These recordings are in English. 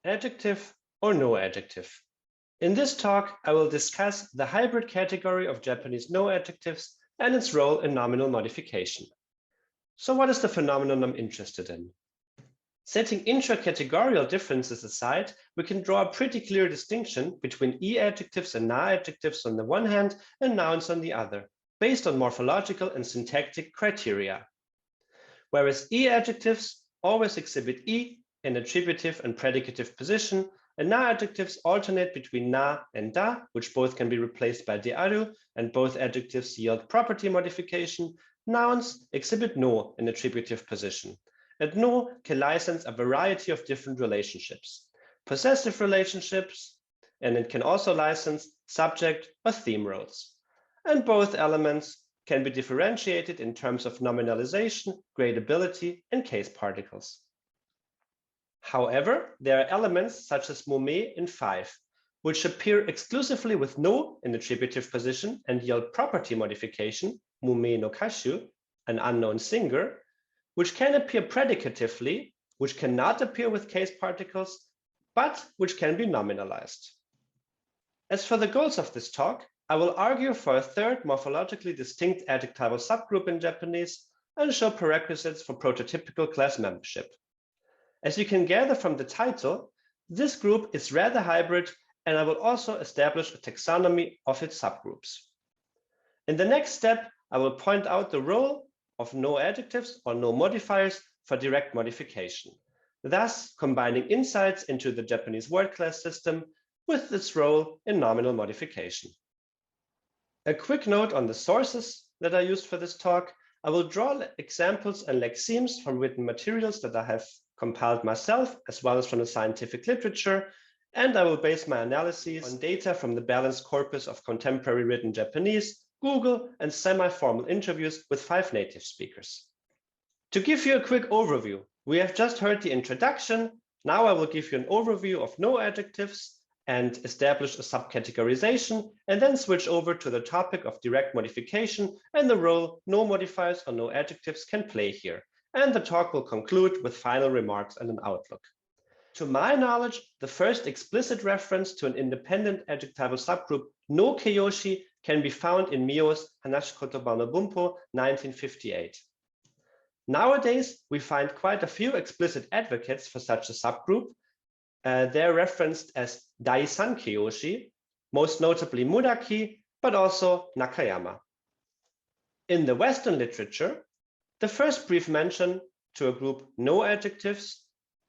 adjective or no adjective. In this talk, I will discuss the hybrid category of Japanese no-adjectives and its role in nominal modification. So what is the phenomenon I'm interested in? Setting intra-categorical differences aside, we can draw a pretty clear distinction between E-adjectives and Na-adjectives on the one hand and nouns on the other, based on morphological and syntactic criteria. Whereas E-adjectives always exhibit E in attributive and predicative position, and Na-adjectives alternate between na and da, which both can be replaced by de-aru, and both adjectives yield property modification. Nouns exhibit no in attributive position, and no can license a variety of different relationships, possessive relationships, and it can also license subject or theme roles. And both elements can be differentiated in terms of nominalization, gradability, and case particles. However, there are elements such as mume in 5, which appear exclusively with no in attributive position and yield property modification, mume no kashu, an unknown singer, which can appear predicatively, which cannot appear with case particles, but which can be nominalized. As for the goals of this talk, I will argue for a third morphologically distinct adjectival subgroup in Japanese and show prerequisites for prototypical class membership. As you can gather from the title, this group is rather hybrid, and I will also establish a taxonomy of its subgroups. In the next step, I will point out the role of no adjectives or no modifiers for direct modification, thus combining insights into the Japanese word class system with its role in nominal modification. A quick note on the sources that I used for this talk. I will draw examples and lexemes from written materials that I have compiled myself, as well as from the scientific literature, and I will base my analyses on data from the balanced corpus of contemporary written Japanese, Google, and semi-formal interviews with 5 native speakers. To give you a quick overview, we have just heard the introduction. Now I will give you an overview of no adjectives and establish a subcategorization, and then switch over to the topic of direct modification and the role no modifiers or no adjectives can play here. And the talk will conclude with final remarks and an outlook. To my knowledge, the first explicit reference to an independent adjectival subgroup, no keiyoshi, can be found in Mio's Hanashikotoba no Bunpo, 1958. Nowadays, we find quite a few explicit advocates for such a subgroup. They're referenced as Daisan keiyoshi, most notably Muraki, but also Nakayama. In the Western literature, the first brief mention to a group no adjectives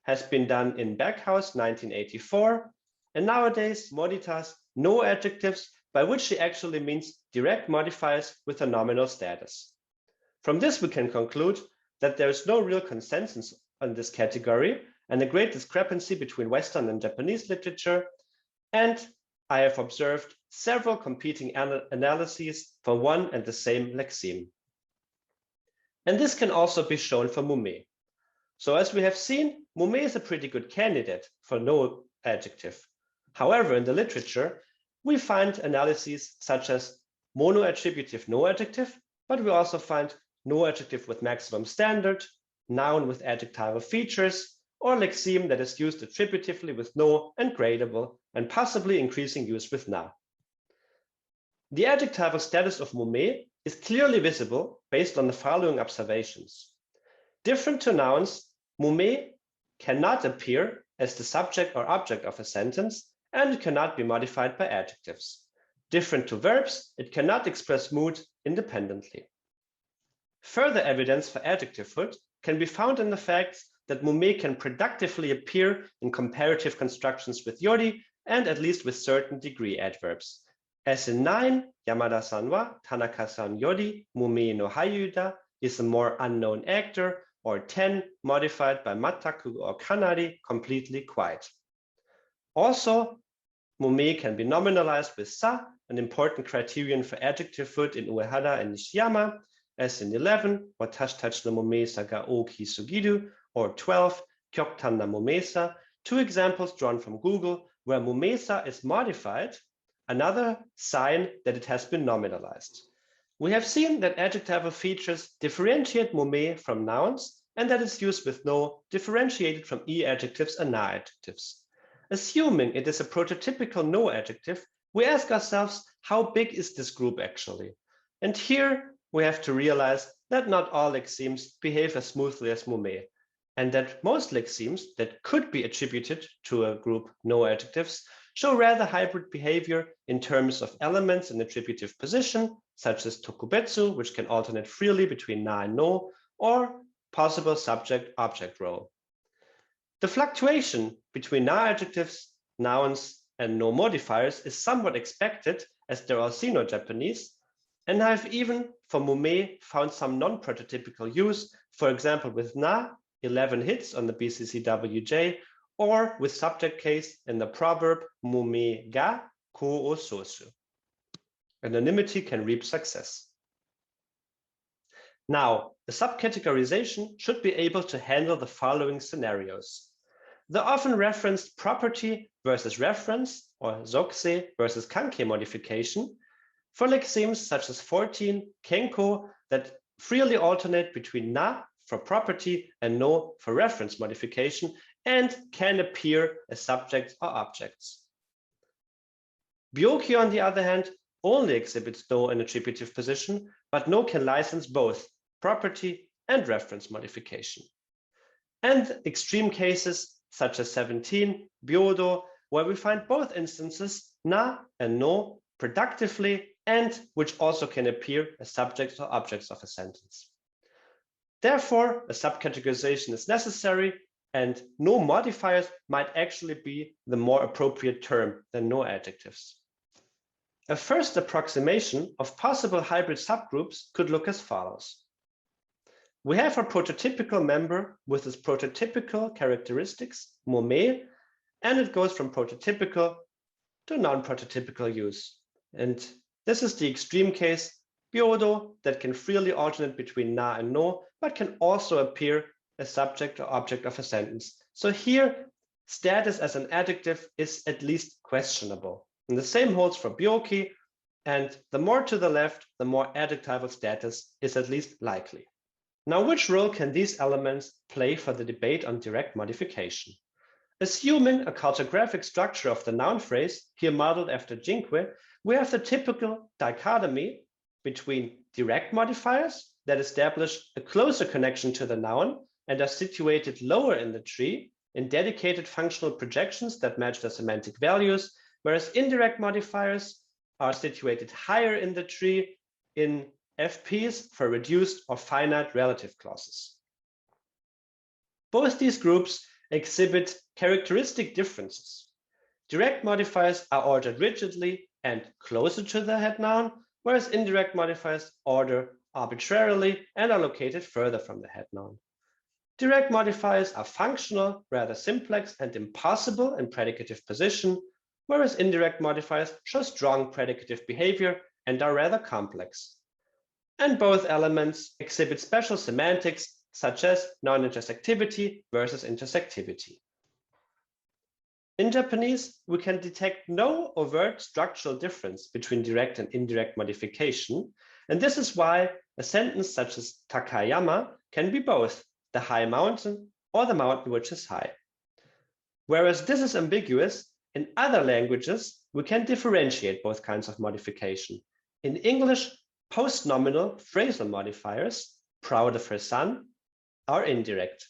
has been done in Berghaus 1984, and nowadays Moditas no adjectives, by which she actually means direct modifiers with a nominal status. From this we can conclude that there is no real consensus on this category and a great discrepancy between Western and Japanese literature, and I have observed several competing analyses for one and the same lexeme. And this can also be shown for mume. So as we have seen, mume is a pretty good candidate for no adjective. However, in the literature, we find analyses such as mono-attributive no adjective, but we also find no adjective with maximum standard, noun with adjectival features, or lexeme that is used attributively with no and gradable, and possibly increasing use with na. The adjectival status of mume is clearly visible based on the following observations. Different to nouns, mume cannot appear as the subject or object of a sentence, and it cannot be modified by adjectives. Different to verbs, it cannot express mood independently. Further evidence for adjectivehood can be found in the fact that mume can productively appear in comparative constructions with yori and at least with certain degree adverbs. As in 9, Yamada-san wa Tanaka-san yori mume no hayuda is a more unknown actor, or 10, modified by mataku or kanari, completely quiet. Also, mume can be nominalized with sa, an important criterion for adjectivehood in Uehara and Nishiyama, as in 11, watashi tachi no mumesa ga ookii sugiru, or 12, kyoktan na mumesa, 2 examples drawn from Google where mumesa is modified, another sign that it has been nominalized. We have seen that adjectival features differentiate mume from nouns, and that its use with no differentiated from e adjectives and na adjectives. Assuming it is a prototypical no adjective, we ask ourselves, how big is this group actually? And here we have to realize that not all lexemes behave as smoothly as Mumé, and that most lexemes that could be attributed to a group no adjectives show rather hybrid behavior in terms of elements in attributive position, such as tokubetsu, which can alternate freely between na and no, or possible subject-object role. The fluctuation between na-adjectives, nouns, and no-modifiers is somewhat expected, as they're all Sino-Japanese, and I've even, for Mumé, found some non-prototypical use, for example with na, 11 hits on the BCCWJ, or with subject case in the proverb Mumé ga ko o sosu. Anonymity can reap success. Now, the subcategorization should be able to handle the following scenarios. The often referenced property versus reference, or zokse versus kanke modification, for lexemes such as 14, kenko, that freely alternate between na for property and no for reference modification, and can appear as subjects or objects. Byoki, on the other hand, only exhibits no in attributive position, but no can license both property and reference modification. And extreme cases such as 17, byodo, where we find both instances, na and no, productively, and which also can appear as subjects or objects of a sentence. Therefore, a subcategorization is necessary, and no modifiers might actually be the more appropriate term than no adjectives. A first approximation of possible hybrid subgroups could look as follows. We have a prototypical member with its prototypical characteristics, Mumé, and it goes from prototypical to non-prototypical use. And this is the extreme case, byodo, that can freely alternate between na and no, but can also appear as subject or object of a sentence. So here, status as an adjective is at least questionable. And the same holds for byoki, and the more to the left, the more adjectival status is at least likely. Now, which role can these elements play for the debate on direct modification? Assuming a cartographic structure of the noun phrase, here modeled after Jinque, we have the typical dichotomy between direct modifiers that establish a closer connection to the noun and are situated lower in the tree in dedicated functional projections that match the semantic values, whereas indirect modifiers are situated higher in the tree in FPs for reduced or finite relative clauses. Both these groups exhibit characteristic differences. Direct modifiers are ordered rigidly and closer to the head noun, whereas indirect modifiers order arbitrarily and are located further from the head noun. Direct modifiers are functional, rather simplex and impossible in predicative position, whereas indirect modifiers show strong predicative behavior and are rather complex. And both elements exhibit special semantics, such as non-intersectivity versus intersectivity. In Japanese, we can detect no overt structural difference between direct and indirect modification, and this is why a sentence such as Takayama can be both the high mountain or the mountain which is high. Whereas this is ambiguous, in other languages, we can differentiate both kinds of modification. In English, post-nominal phrasal modifiers, proud of her son, are indirect.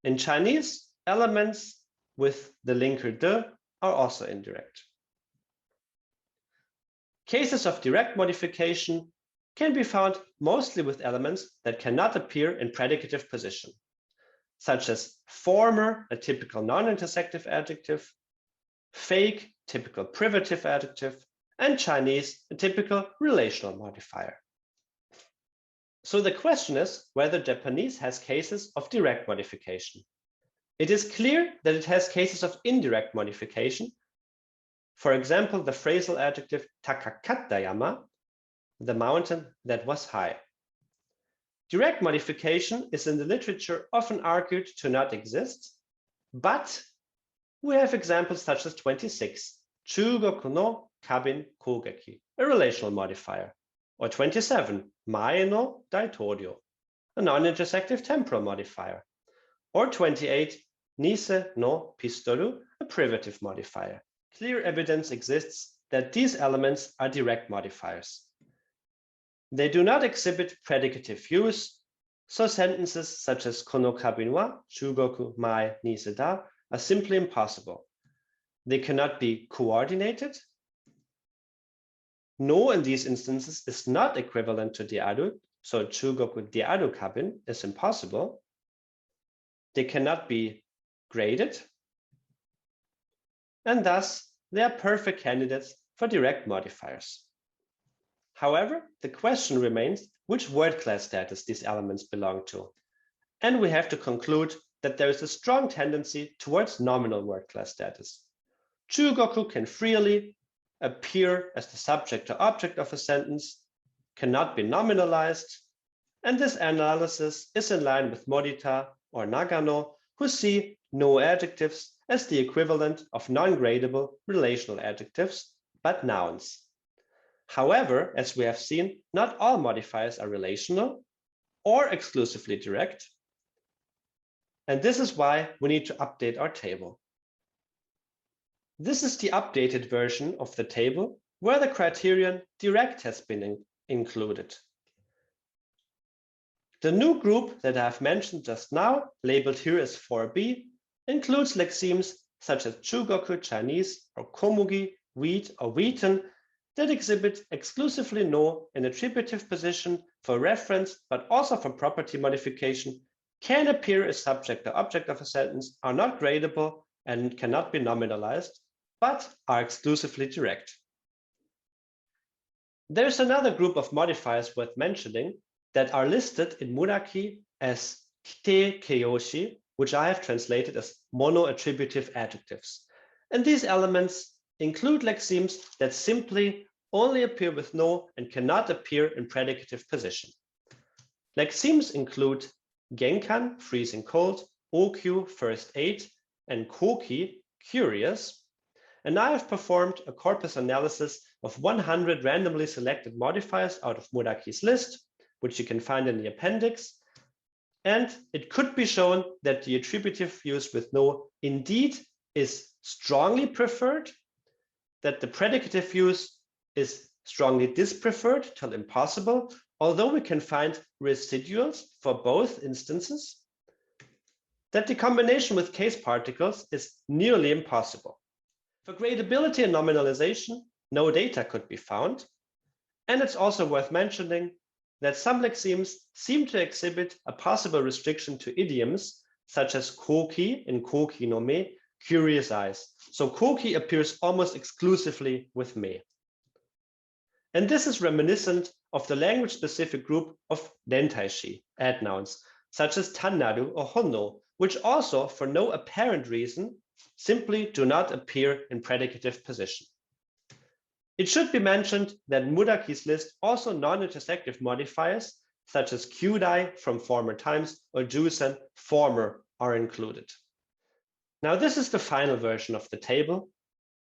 In Chinese, elements with the linker de are also indirect. Cases of direct modification can be found mostly with elements that cannot appear in predicative position, such as former, a typical non-intersective adjective, fake, typical privative adjective, and Chinese, a typical relational modifier. So the question is whether Japanese has cases of direct modification. It is clear that it has cases of indirect modification. For example, the phrasal adjective takakattayama, the mountain that was high. Direct modification is in the literature often argued to not exist, but we have examples such as 26, chugoku no kabin kogeki, a relational modifier, or 27, mae no daitorio, a non-intersective temporal modifier, or 28, nise no pistoru, a privative modifier. Clear evidence exists that these elements are direct modifiers. They do not exhibit predicative use, so sentences such as kono kabi wa chugoku mai ni seda are simply impossible. They cannot be coordinated. No in these instances is not equivalent to diadu, so chugoku diadu kabin is impossible. They cannot be graded, and thus they are perfect candidates for direct modifiers. However, the question remains which word class status these elements belong to. And we have to conclude that there is a strong tendency towards nominal word class status. Chugoku can freely appear as the subject or object of a sentence, cannot be nominalized, and this analysis is in line with Morita or Nagano, who see no-adjectives as the equivalent of non-gradable relational adjectives, but nouns. However, as we have seen, not all modifiers are relational or exclusively direct, and this is why we need to update our table. This is the updated version of the table where the criterion direct has been included. The new group that I have mentioned just now, labeled here as 4b, includes lexemes such as chugoku, Chinese, or komugi, wheat, or wheaten, that exhibit exclusively no in attributive position for reference, but also for property modification, can appear as subject or object of a sentence, are not gradable, and cannot be nominalized, but are exclusively direct. There's another group of modifiers worth mentioning that are listed in Muraki as kite keiyoshi, which I have translated as mono-attributive adjectives. And these elements include lexemes that simply only appear with no and cannot appear in predicative position. Lexemes include genkan, freezing cold, okyu, first aid, and koki, curious. And I have performed a corpus analysis of 100 randomly selected modifiers out of Muraki's list, which you can find in the appendix. And it could be shown that the attributive use with no indeed is strongly preferred, that the predicative use is strongly dispreferred till impossible, although we can find residuals for both instances, that the combination with case particles is nearly impossible. For gradability and nominalization, no data could be found. And it's also worth mentioning that some lexemes seem to exhibit a possible restriction to idioms, such as koki in koki no me, curious eyes. So koki appears almost exclusively with me. And this is reminiscent of the language-specific group of dentaishi, adnouns, such as tannaru or honno, which also, for no apparent reason, simply do not appear in predicative position. It should be mentioned that Muraki's list also non-intersective modifiers, such as kyudai from former times or jusen, former, are included. Now, this is the final version of the table,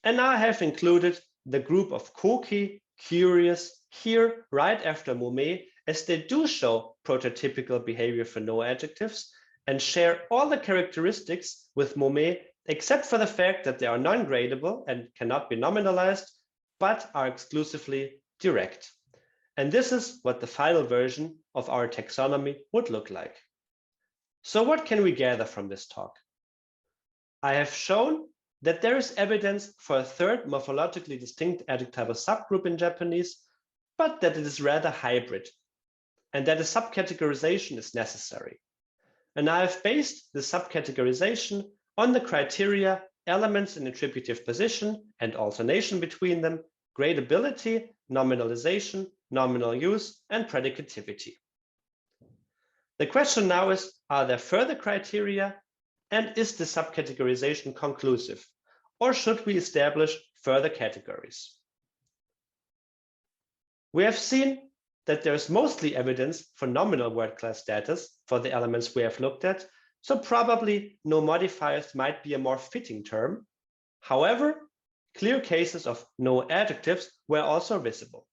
and I have included the group of koki, curious, here right after mume, as they do show prototypical behavior for no adjectives and share all the characteristics with mume, except for the fact that they are non-gradable and cannot be nominalized, but are exclusively direct. And this is what the final version of our taxonomy would look like. So what can we gather from this talk? I have shown that there is evidence for a third morphologically distinct adjectival subgroup in Japanese, but that it is rather hybrid, and that a subcategorization is necessary. And I have based the subcategorization on the criteria elements in attributive position and alternation between them, gradability, nominalization, nominal use, and predicativity. The question now is, are there further criteria, and is the subcategorization conclusive, or should we establish further categories? We have seen that there is mostly evidence for nominal word class status for the elements we have looked at, so probably no modifiers might be a more fitting term. However, clear cases of no adjectives were also visible.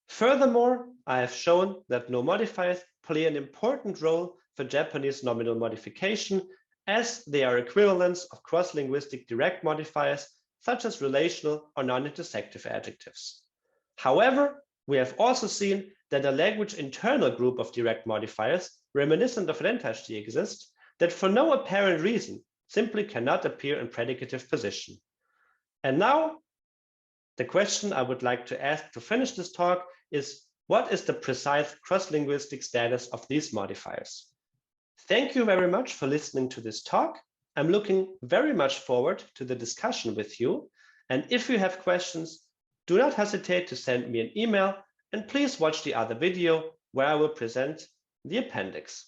Furthermore, I have shown that no modifiers play an important role for Japanese nominal modification, as they are equivalents of cross-linguistic direct modifiers, such as relational or non-intersective adjectives. However, we have also seen that a language internal group of direct modifiers, reminiscent of Rentashti, exist that for no apparent reason simply cannot appear in predicative position. And now, the question I would like to ask to finish this talk is, what is the precise cross-linguistic status of these modifiers? Thank you very much for listening to this talk. I'm looking very much forward to the discussion with you. And if you have questions, do not hesitate to send me an email, and please watch the other video where I will present the appendix.